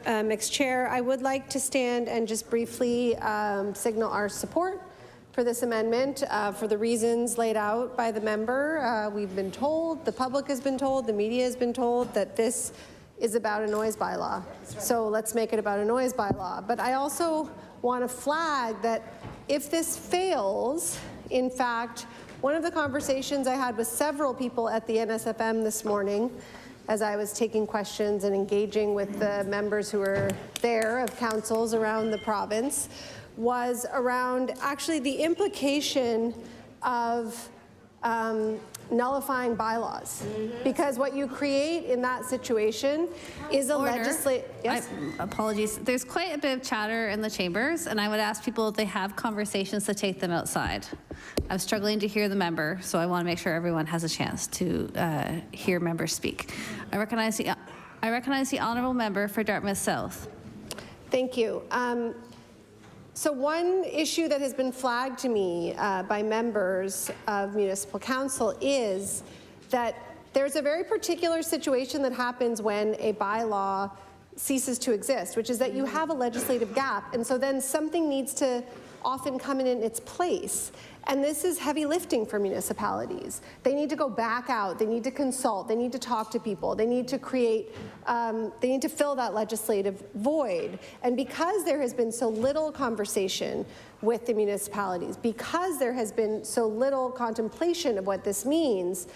Mixed Chair. I would like to stand and just briefly signal our support for this amendment for the reasons laid out by the member. We've been told, the public has been told, the media has been told that this is about a noise bylaw. So let's make it about a noise bylaw. But I also want to flag that if this fails, in fact, one of the conversations I had with several people at the NSFM this morning as I was taking questions and engaging with the members who were there of councils around the province was around actually the implication of nullifying bylaws. Because what you create in that situation is a legislative... Yes? Apologies. There's quite a bit of chatter in the chambers, and I would ask people if they have conversations to take them outside. I'm struggling to hear the member, so I want to make sure everyone has a chance to hear members speak. I recognize the honourable member for Dartmouth South. Thank you. So one issue that has been flagged to me by members of municipal council is that there's a very particular situation that happens when a bylaw ceases to exist, which is that you have a legislative gap, and so then something needs to often come in its place. And this is heavy lifting for municipalities. They need to go back out, they need to consult, they need to talk to people, they need to create, they need to fill that legislative void. And because there has been so little conversation with the municipalities, because there has been so little contemplation of what this means,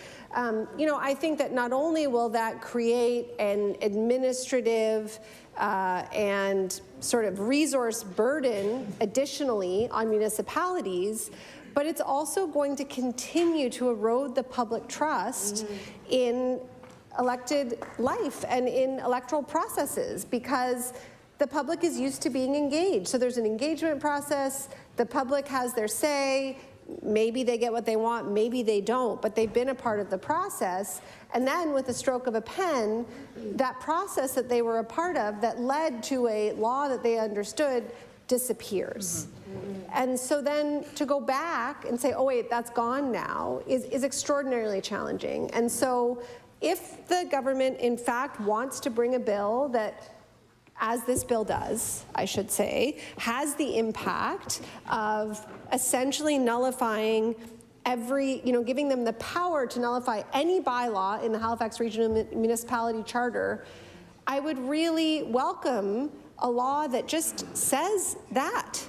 you know, I think that not only will that create an administrative and sort of resource burden additionally on municipalities, but it's also going to continue to erode the public trust in elected life and in electoral processes, because the public is used to being engaged. So there's an engagement process, the public has their say, maybe they get what they want, maybe they don't, but they've been a part of the process. And then with a stroke of a pen, that process that they were a part of that led to a law that they understood disappears. And so then to go back and say, oh wait, that's gone now, is extraordinarily challenging. And so if the government in fact wants to bring a bill that, as this bill does, I should say, has the impact of essentially nullifying every, you know, giving them the power to nullify any bylaw in the Halifax Regional Municipality Charter, I would really welcome a law that just says that.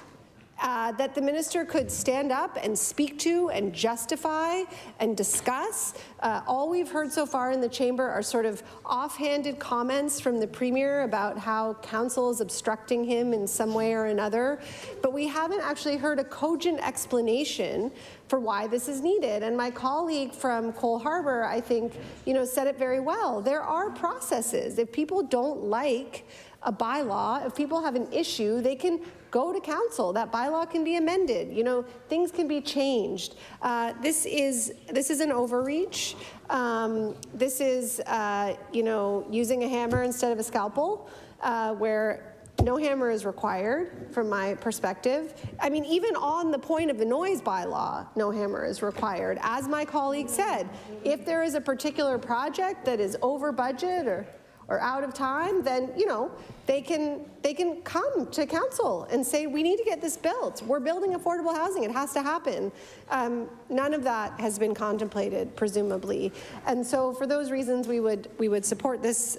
That the minister could stand up and speak to and justify and discuss. All we've heard so far in the chamber are sort of offhanded comments from the Premier about how council is obstructing him in some way or another, but we haven't actually heard a cogent explanation for why this is needed. And my colleague from Cole Harbour, I think, you know, said it very well. There are processes. If people don't like a bylaw, if people have an issue, they can go to council. That bylaw can be amended. You know, things can be changed. This is an overreach. This is, you know, using a hammer instead of a scalpel, where no hammer is required, from my perspective. I mean, even on the point of the noise bylaw, no hammer is required. As my colleague said, if there is a particular project that is over budget or out of time, then, you know, they can come to council and say, we need to get this built. We're building affordable housing. It has to happen. None of that has been contemplated, presumably. And so for those reasons, we would support this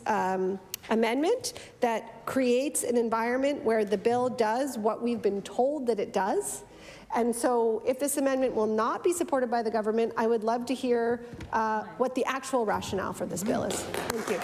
amendment that creates an environment where the bill does what we've been told that it does. And so if this amendment will not be supported by the government, I would love to hear what the actual rationale for this bill is. Thank you.